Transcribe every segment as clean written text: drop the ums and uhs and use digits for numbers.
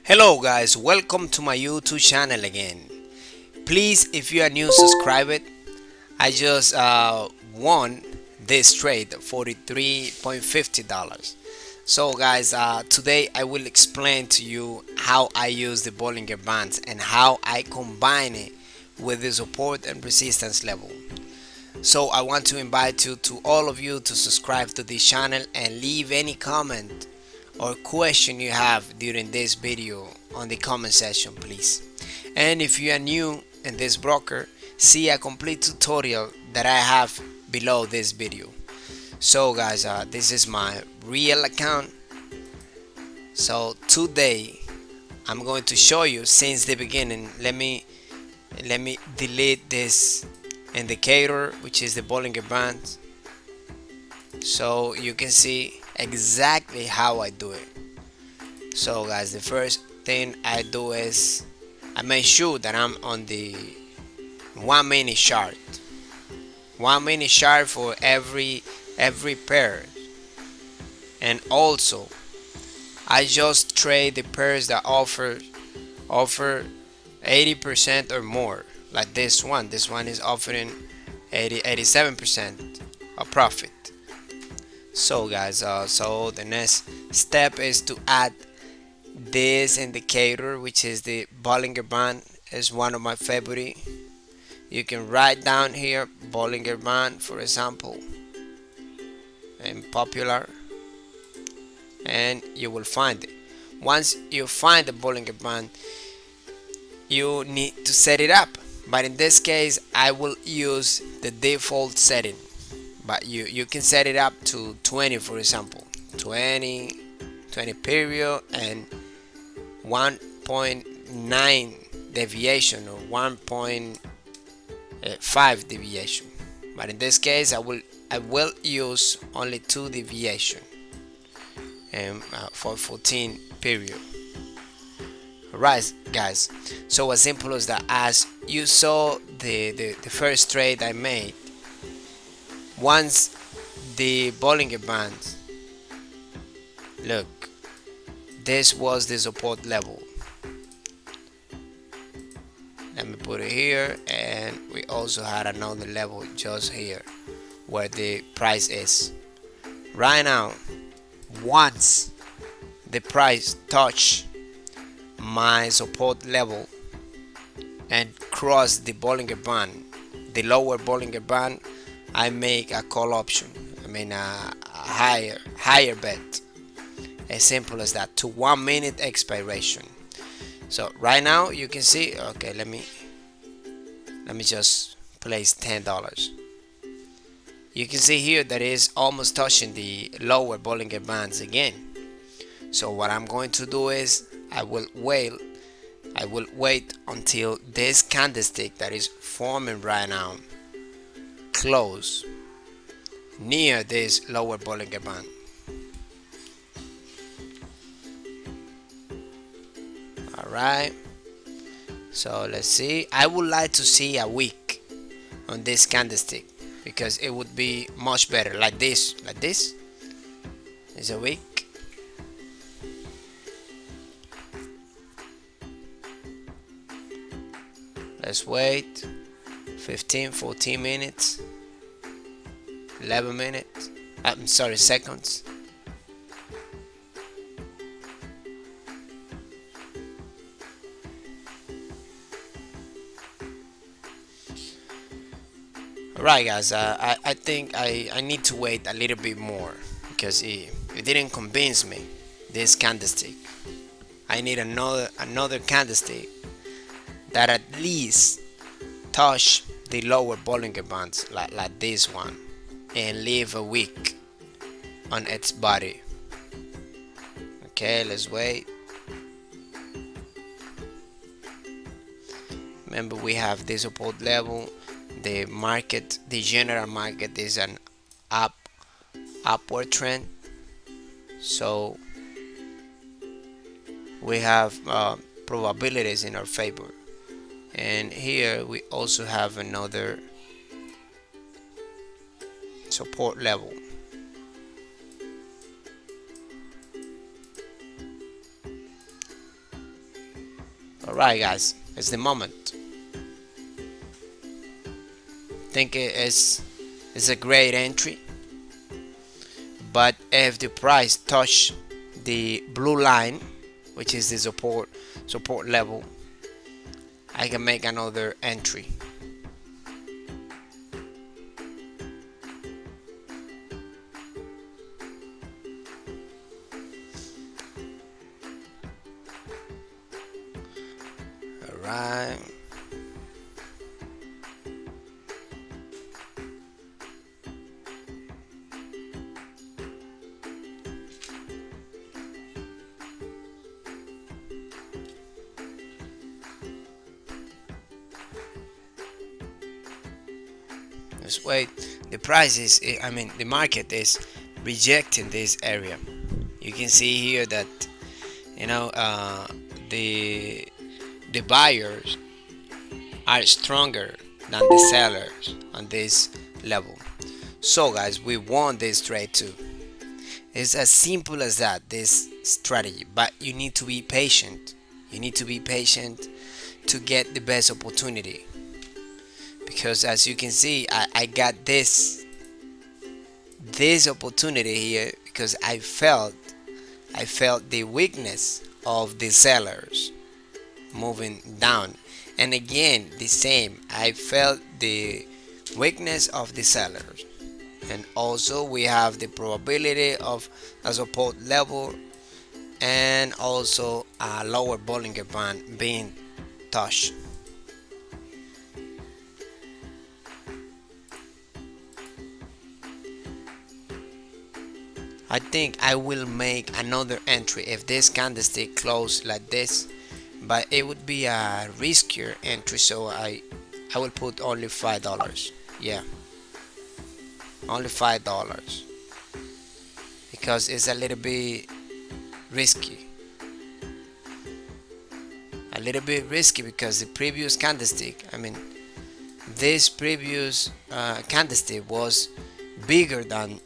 Hello guys, welcome to my YouTube channel again. Please, if you are new, subscribe it. I just won this trade $43.50. So guys, today I will explain to you how I use the Bollinger Bands and how I combine it with the support and resistance level. So I want to invite you to all of you to subscribe to this channel and leave any comment or question you have during this video on the comment section, please. And if you are new in this broker, see a complete tutorial that I have below this video. So guys, this is my real account. So today I'm going to show you since the beginning. Let me delete this indicator, which is the Bollinger Band, so you can see exactly how I do it. So guys, the first thing I do is I make sure that I'm on the 1 minute chart. 1 minute chart for every pair, and also I just trade the pairs that offer 80% or more, like this one. This one is offering 87% of profit. So guys, so the next step is to add this indicator, which is the Bollinger Band. Is one of my favorite. You can write down here Bollinger Band, for example, and popular, and you will find it. Once you find the Bollinger Band, you need to set it up, but in this case I will use the default setting, but you can set it up to 20, for example, 20 period and 1.9 deviation or 1.5 deviation, but in this case I will use only 2 deviation and for 14 period. Right guys, so as simple as that. As you saw the first trade I made, once the Bollinger Band, look, this was the support level. Let me put it here, and we also had another level just here where the price is right now. Once the price touch my support level and cross the Bollinger Band, the lower Bollinger Band, I make a call option. I mean a higher bet. As simple as that, to 1 minute expiration. So right now you can see, okay, let me just place $10. You can see here that is almost touching the lower Bollinger Bands again. So what I'm going to do is I will wait until this candlestick that is forming right now close near this lower Bollinger Band. Alright, so let's see. I would like to see a wick on this candlestick because it would be much better. Like this is a wick. Let's wait 15, 14 minutes, 11 minutes, I'm sorry, seconds. Alright guys, I think I need to wait a little bit more because it didn't convince me, this candlestick. I need another candlestick that at least touch the lower Bollinger Bands like this one and leave a wick on its body. Okay, let's wait. Remember, we have this support level. The market, the general market, is an upward trend, so we have probabilities in our favor. And here we also have another support level. Alright guys, it's the moment. Think it's a great entry, but if the price touch the blue line, which is the support level, I can make another entry. Alright. Just wait. The price is, I mean, the market is rejecting this area. You can see here that, you know, the buyers are stronger than the sellers on this level. So guys, we want this trade too. It's as simple as that, this strategy, but you need to be patient. You need to be patient to get the best opportunity, because as you can see, I got this opportunity here because I felt the weakness of the sellers moving down, and again the same, I felt the weakness of the sellers, and also we have the probability of a support level and also a lower Bollinger Band being touched. I think I will make another entry if this candlestick close like this, but it would be a riskier entry, so I will put only $5. Yeah, only $5 because it's a little bit risky. A little bit risky because the previous candlestick, I mean, this previous candlestick was bigger than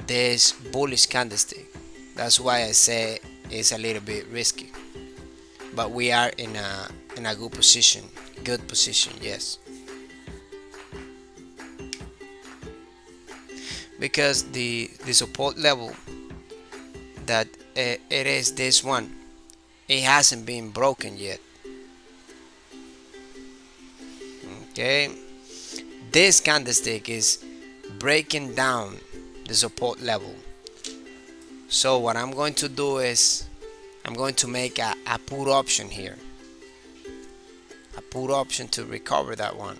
this bullish candlestick. That's why I say it's a little bit risky, but we are in a good position. Yes, because the support level that it is this one, it hasn't been broken yet. Okay, this candlestick is breaking down the support level. So what I'm going to do is I'm going to make a put option here, a put option to recover that one.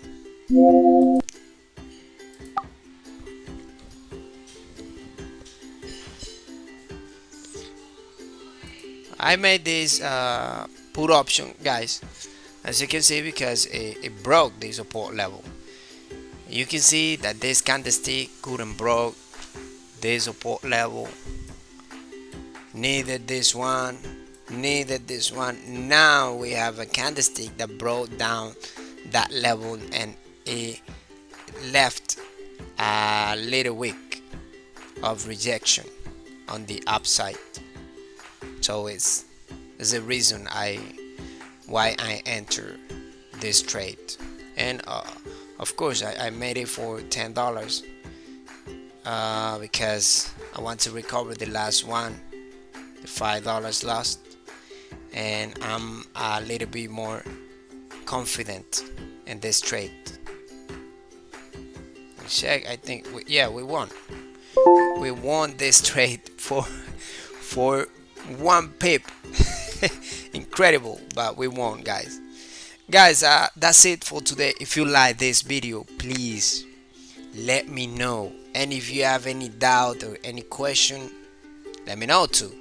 I made this put option, guys, as you can see, because it broke the support level. You can see that this candlestick couldn't broke this support level, neither this one, neither this one. Now we have a candlestick that broke down that level and it left a little wick of rejection on the upside. So it's the reason why I enter this trade, and of course I made it for $10 because I want to recover the last one, the $5 lost, and I'm a little bit more confident in this trade. Check, I think we won. We won this trade for 1 pip. Incredible, but we won, guys. That's it for today. If you like this video, please let me know, and if you have any doubt or any question, let me know too.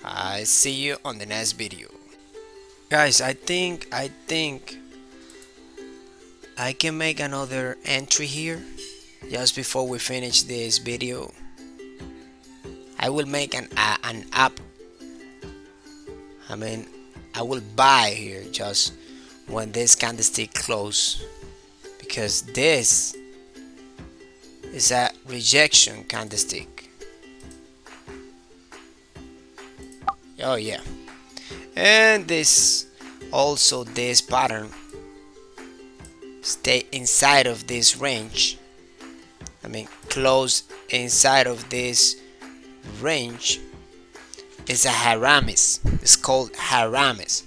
I see you on the next video, guys. I think I can make another entry here just before we finish this video. I will make an up. I mean, I will buy here just when this candlestick close, because this is a rejection candlestick. Oh yeah, and this also this pattern stay inside of this range. I mean close inside of this range is a haramis. It's called haramis,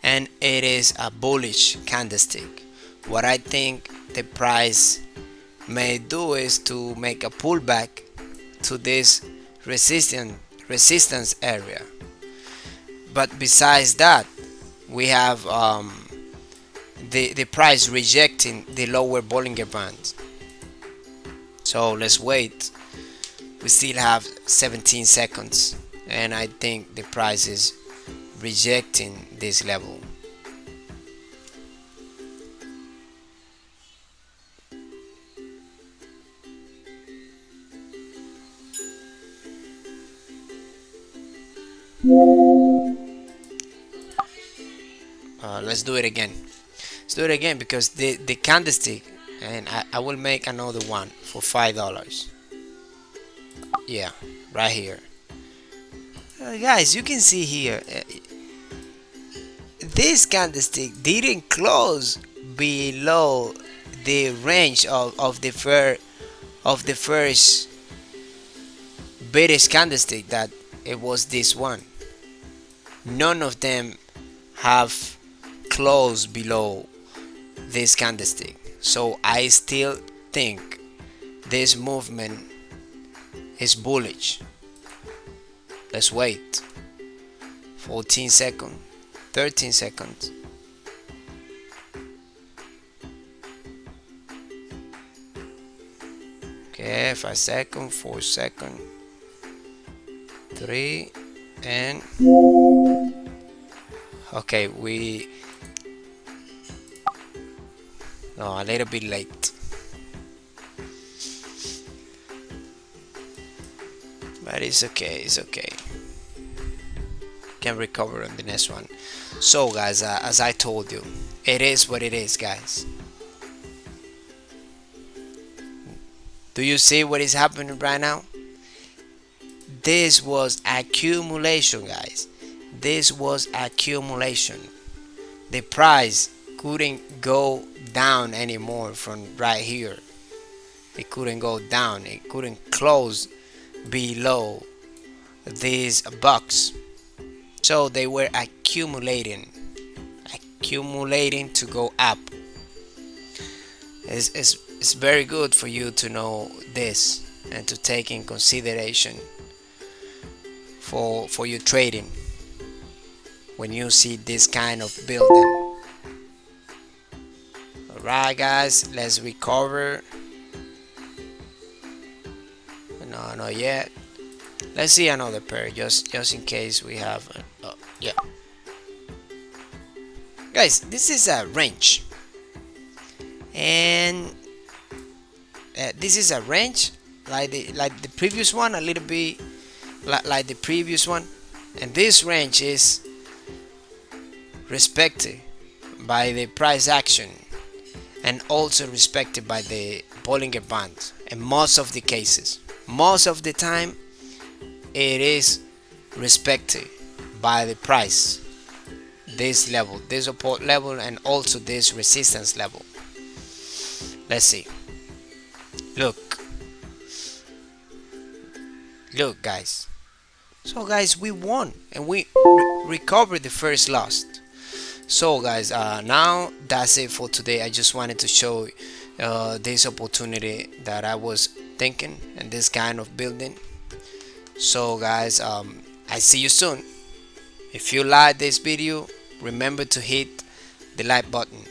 and it is a bullish candlestick. What I think the price may do is to make a pullback to this resistance area. But besides that, we have the price rejecting the lower Bollinger Band. So let's wait. We still have 17 seconds, and I think the price is rejecting this level. Let's do it again. Let's do it again because the candlestick, and I will make another one for $5. Yeah, right here. Guys, you can see here, this candlestick didn't close below the range of the first bearish candlestick, that it was this one. None of them have closed below this candlestick, so I still think this movement is bullish. Let's wait. 14 seconds, 13 seconds. Okay, 5 seconds, 4 seconds, 3, and okay, a little bit late, but it's okay, it's okay. Can recover on the next one. So guys, as I told you, it is what it is, guys. Do you see what is happening right now? This was accumulation, guys. This was accumulation. The price couldn't go down anymore from right here. It couldn't go down. It couldn't close below this box. So they were accumulating to go up. It's very good for you to know this and to take in consideration for your trading when you see this kind of building. Alright guys, let's recover. No, not yet. Let's see another pair just in case we have yeah. Guys, this is a range, and this is a range like the previous one, a little bit like the previous one, and this range is respected by the price action and also respected by the Bollinger Band. In most of the cases, most of the time, it is respected by the price, this level, this support level, and also this resistance level. Let's see. Look guys. So guys, we won and we recovered the first loss. So guys, now that's it for today. I just wanted to show this opportunity that I was thinking and this kind of building. So guys, I see you soon. If you like this video, remember to hit the like button.